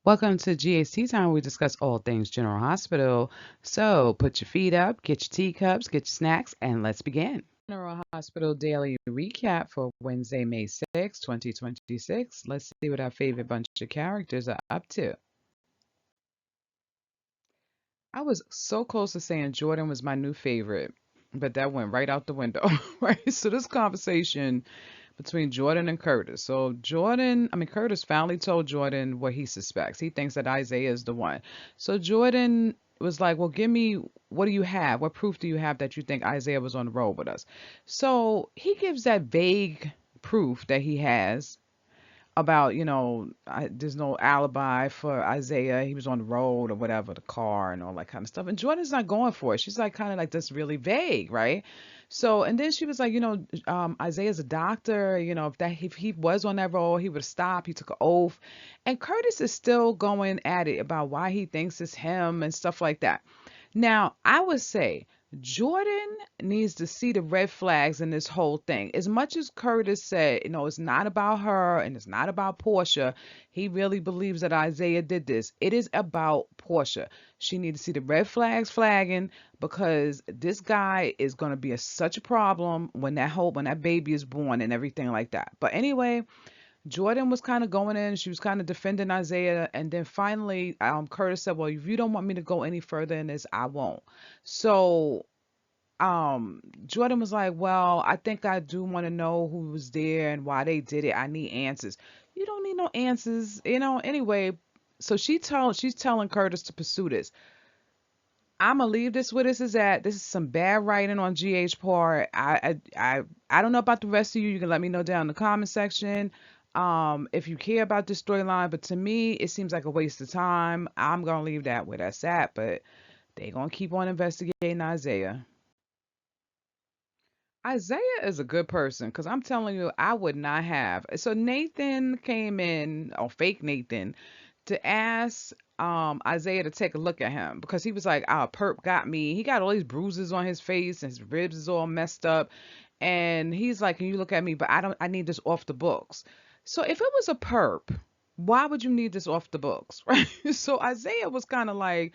Welcome to GHC Time. Where we discuss all things General Hospital. So put your feet up, get your teacups, get your snacks, and let's begin. General Hospital Daily Recap for Wednesday, May 6, 2026. Let's see what our favorite bunch of characters are up to. I was so close to saying Jordan was my new favorite, but that went right out the window, right? So this conversation between Jordan and Curtis. So Curtis finally told Jordan what he suspects. He thinks that Isaiah is the one. So Jordan was like, "Well, give me what do you have? What proof do you have that you think Isaiah was on the road with us?" So he gives that vague proof that he has about, there's no alibi for Isaiah. He was on the road or whatever, the car and all that kind of stuff. And Jordan's not going for it. She's like, kind of like this really vague, right? So, and then she was like, Isaiah's a doctor. If he was on that road, he would have stopped. He took an oath. And Curtis is still going at it about why he thinks it's him and stuff like that. Now, I would say Jordan needs to see the red flags in this whole thing. As much as Curtis said, it's not about her and it's not about Portia, he really believes that Isaiah did this. It is about Portia. She needs to see the red flags flagging because this guy is going to be such a problem when that baby is born and everything like that. But anyway, Jordan was kind of going in, she was kind of defending Isaiah, and then finally, Curtis said, "Well, if you don't want me to go any further in this, I won't." So, Jordan was like, "Well, I think I do want to know who was there and why they did it. I need answers." You don't need no answers, Anyway, so she's telling Curtis to pursue this. I'm gonna leave this where this is at. This is some bad writing on GH part. I don't know about the rest of you. You can let me know down in the comment section. If you care about this storyline, but to me, it seems like a waste of time. I'm gonna leave that where that's at, but they gonna keep on investigating Isaiah. Isaiah is a good person because I'm telling you, I would not have. So Nathan came in, or fake Nathan, to ask Isaiah to take a look at him because he was like, "Ah, perp got me. He got all these bruises on his face and his ribs is all messed up." And he's like, "Can you look at me? But I need this off the books." So if it was a perp, why would you need this off the books? Right? So Isaiah was kind of like,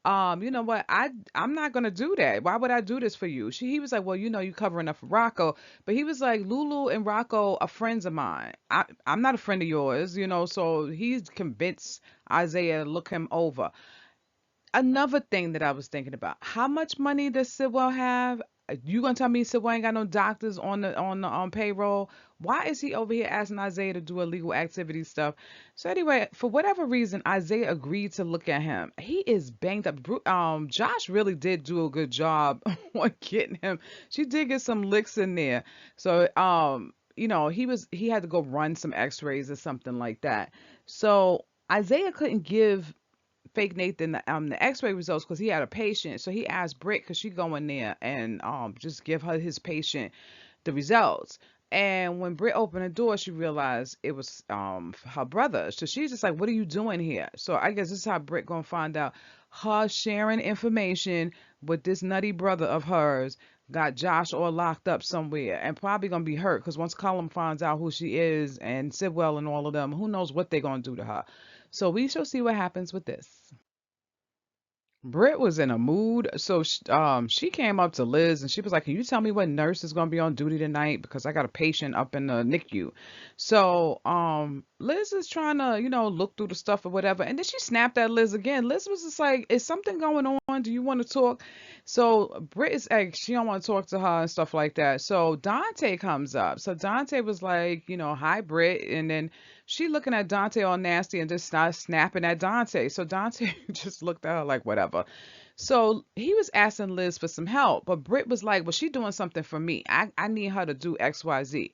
you know what? I'm not gonna do that. Why would I do this for you? He was like, well, you covering up for Rocco, but he was like, Lulu and Rocco are friends of mine. I'm not a friend of yours, So he's convinced Isaiah to look him over. Another thing that I was thinking about: how much money does Sidwell have? You gonna tell me Sidwell ain't got no doctors on payroll? Why is he over here asking Isaiah to do illegal activity stuff? So anyway, for whatever reason, Isaiah agreed to look at him. He is banged up. Josh really did do a good job on getting him. She did get some licks in there. So he had to go run some X-rays or something like that. So Isaiah couldn't give fake Nathan the X-ray results because he had a patient. So he asked Britt, could she go in there and just give her his patient the results. And when Britt opened the door, she realized it was her brother. So she's just like, "What are you doing here?" So I guess this is how Britt gonna find out her sharing information with this nutty brother of hers got Josh all locked up somewhere and probably gonna be hurt because once Cullum finds out who she is and Sidwell and all of them, who knows what they're gonna do to her. So we shall see what happens with this. Britt was in a mood, so she came up to Liz and she was like, "Can you tell me what nurse is gonna be on duty tonight? Because I got a patient up in the NICU." So Liz is trying to look through the stuff or whatever, and then she snapped at Liz again. Liz was just like, "Is something going on? Do you want to talk?" So Britt is like, she don't want to talk to her and stuff like that. So Dante comes up. So Dante was like, "Hi, Britt," and then she looking at Dante all nasty and just started snapping at Dante. So Dante just looked at her like, whatever. So he was asking Liz for some help, but Britt was like, well, she doing something for me. I need her to do XYZ.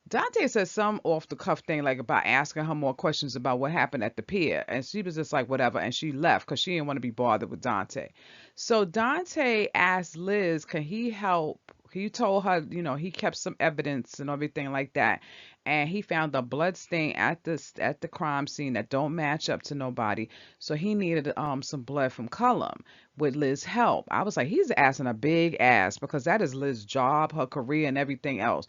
Dante said some off the cuff thing like about asking her more questions about what happened at the pier. And she was just like, whatever. And she left because she didn't want to be bothered with Dante. So Dante asked Liz, can he help? He told her, he kept some evidence and everything like that. And he found a blood stain at the crime scene that don't match up to nobody. So he needed some blood from Cullum with Liz's help. I was like, he's asking a big ass because that is Liz's job, her career, and everything else.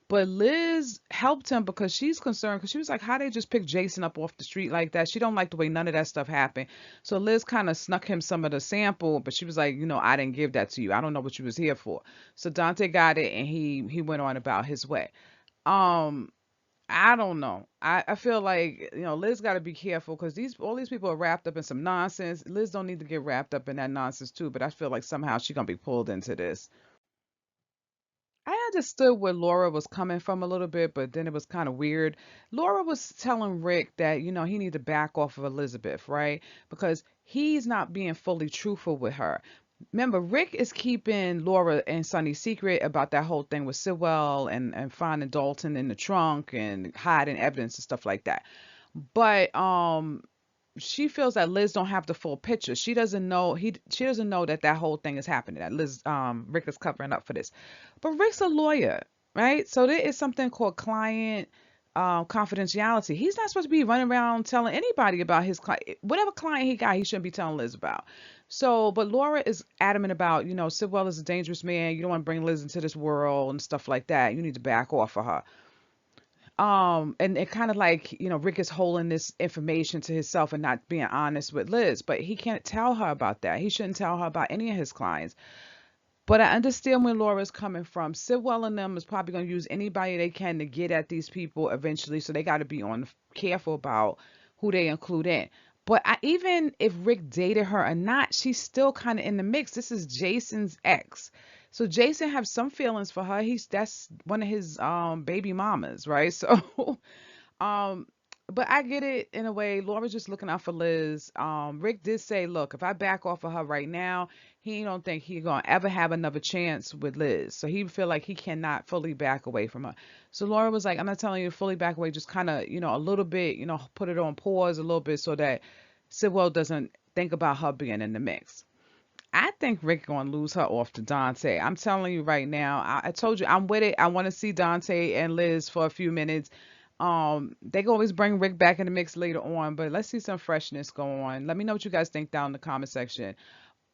But Liz helped him because she's concerned because she was like, how they just pick Jason up off the street like that? She don't like the way none of that stuff happened. So Liz kind of snuck him some of the sample, but she was like, I didn't give that to you. I don't know what you was here for. So Dante got it and he went on about his way. Um, I don't know. I feel like, Liz got to be careful because all these people are wrapped up in some nonsense. Liz don't need to get wrapped up in that nonsense too, but I feel like somehow she's gonna be pulled into this. I understood where Laura was coming from a little bit, but then it was kind of weird. Laura was telling Rick that, he need to back off of Elizabeth, right? Because he's not being fully truthful with her. Remember, Rick is keeping Laura and Sonny secret about that whole thing with Sewell and finding Dalton in the trunk and hiding evidence and stuff like that. But she feels that Liz don't have the full picture. She doesn't know that that whole thing is happening. That Rick is covering up for this. But Rick's a lawyer, right? So there is something called client confidentiality. He's not supposed to be running around telling anybody about his client. Whatever client he got, he shouldn't be telling Liz about. So, but Laura is adamant about, Sidwell is a dangerous man. You don't want to bring Liz into this world and stuff like that. You need to back off of her. And it kind of like, Rick is holding this information to himself and not being honest with Liz, but he can't tell her about that. He shouldn't tell her about any of his clients. But I understand where Laura's coming from. Sidwell and them is probably going to use anybody they can to get at these people eventually, so they got to be on careful about who they include in. But even if Rick dated her or not, she's still kind of in the mix. This is Jason's ex. So Jason have some feelings for her. That's one of his baby mamas, right? So um but I get it in a way. Laura's just looking out for Liz. Rick did say, look, if I back off of her right now, he don't think he gonna ever have another chance with Liz. So he feel like he cannot fully back away from her. So Laura was like, I'm not telling you to fully back away, just kind of, a little bit, put it on pause a little bit so that Sidwell doesn't think about her being in the mix. I think Rick gonna lose her off to Dante. I'm telling you right now. I told you I'm with it. I want to see Dante and Liz for a few minutes. They can always bring Rick back in the mix later on, but let's see some freshness go on. Let me know what you guys think down in the comment section.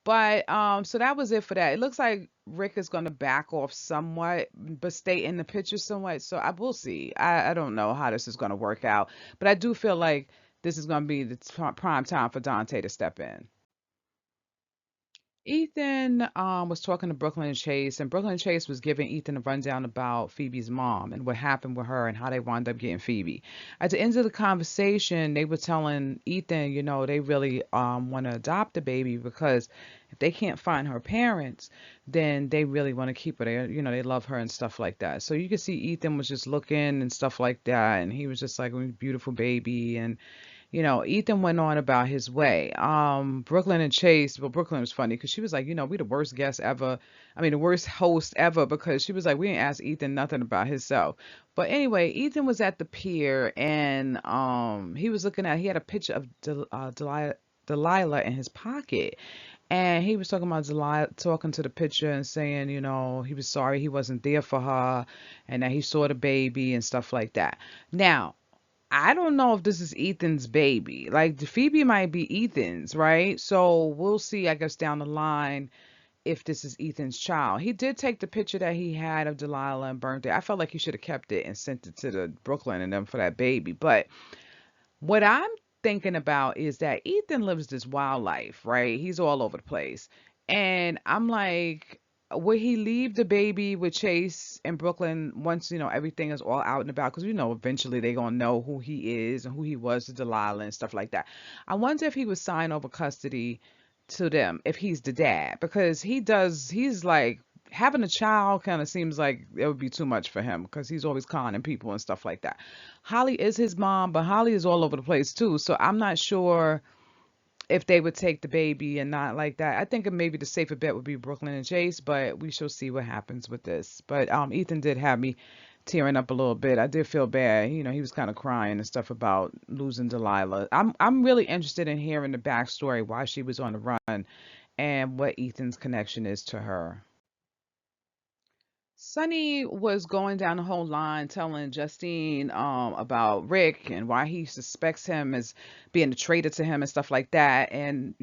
But so that was it for that. It looks like Rick is gonna back off somewhat, but stay in the picture somewhat. So I will see. I don't know how this is gonna work out, but I do feel like this is gonna be the prime time for Dante to step in. Ethan was talking to Brooklyn and Chase, and Brooklyn and Chase was giving Ethan a rundown about Phoebe's mom and what happened with her and how they wound up getting Phoebe. At the end of the conversation, they were telling Ethan, they really want to adopt the baby because if they can't find her parents, then they really want to keep her. They love her and stuff like that. So you can see Ethan was just looking and stuff like that, and he was just like, "Oh, beautiful baby," and Ethan went on about his way. Brooklyn and Chase, well, Brooklyn was funny because she was like, we the worst guest ever. I mean, the worst host ever because she was like, we didn't ask Ethan nothing about himself. But anyway, Ethan was at the pier and he had a picture of Delilah in his pocket. And he was talking about Delilah, talking to the picture and saying, he was sorry he wasn't there for her and that he saw the baby and stuff like that. Now, I don't know if this is Ethan's baby. Like, the Phoebe might be Ethan's, right? So we'll see, I guess, down the line if this is Ethan's child. He did take the picture that he had of Delilah and burnt it. I felt like he should have kept it and sent it to the Brooklyn and them for that baby. But what I'm thinking about is that Ethan lives this wild life, right? He's all over the place. And I'm like, will he leave the baby with Chase in Brooklyn once, everything is all out and about? Because, eventually they're going to know who he is and who he was to Delilah and stuff like that. I wonder if he would sign over custody to them if he's the dad. Because he's like, having a child kind of seems like it would be too much for him because he's always conning people and stuff like that. Holly is his mom, but Holly is all over the place too. So I'm not sure if they would take the baby and not like that. I think maybe the safer bet would be Brooklyn and Chase, but we shall see what happens with this. But Ethan did have me tearing up a little bit. I did feel bad. He was kind of crying and stuff about losing Delilah. I'm really interested in hearing the backstory, why she was on the run, and what Ethan's connection is to her. Sonny was going down the whole line telling Justine about Rick and why he suspects him as being a traitor to him and stuff like that. And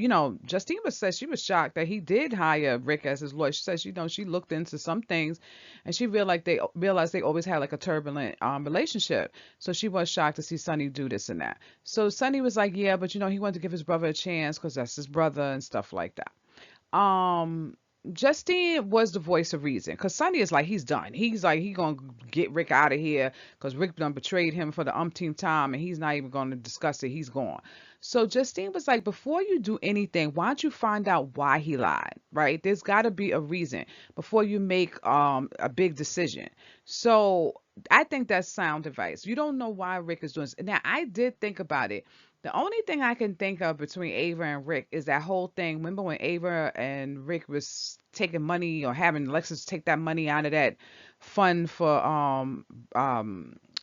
Justine was said she was shocked that he did hire Rick as his lawyer. She said she looked into some things and she realized they always had like a turbulent relationship. So she was shocked to see Sonny do this and that. So Sonny was like, yeah, but he wanted to give his brother a chance because that's his brother and stuff like that. um Justine was the voice of reason because Sonny is like he's done. He's like he gonna get Rick out of here because Rick done betrayed him for the umpteenth time and he's not even gonna discuss it. He's gone. So Justine was like, before you do anything, why don't you find out why he lied? Right? There's got to be a reason before you make a big decision. So I think that's sound advice. You don't know why Rick is doing this. Now I did think about it. The only thing I can think of between Ava and Rick is that whole thing. Remember when Ava and Rick was taking money or having Alexis take that money out of that fund for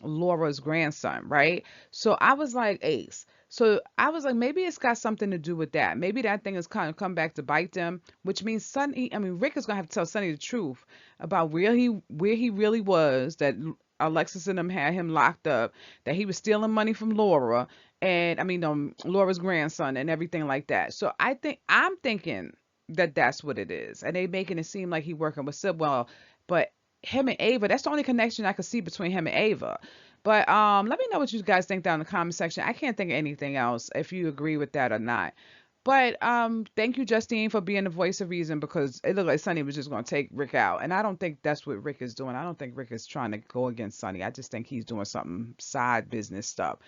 Laura's grandson, right? So I was like, Ace. So I was like, maybe it's got something to do with that. Maybe that thing is kind of come back to bite them, which means Rick is gonna have to tell Sonny the truth about where he really was, that Alexis and them had him locked up, that he was stealing money from Laura, and Laura's grandson and everything like that. So I'm thinking that that's what it is, and they making it seem like he working with Sidwell, but him and Ava, that's the only connection I could see between him and Ava. But let me know what you guys think down in the comment section. I can't think of anything else if you agree with that or not. But thank you, Justine, for being the voice of reason because it looked like Sonny was just going to take Rick out, and I don't think that's what Rick is doing. I don't think Rick is trying to go against Sonny. I just think he's doing something side business stuff.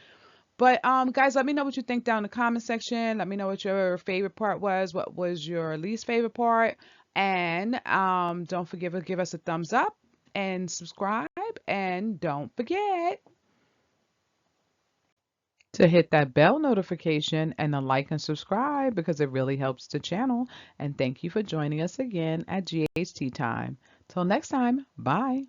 But guys, let me know what you think down in the comment section. Let me know what your favorite part was. What was your least favorite part? And don't forget to give us a thumbs up and subscribe. And don't forget to hit that bell notification and the like and subscribe because it really helps the channel. And thank you for joining us again at GHT Time. Till next time, bye.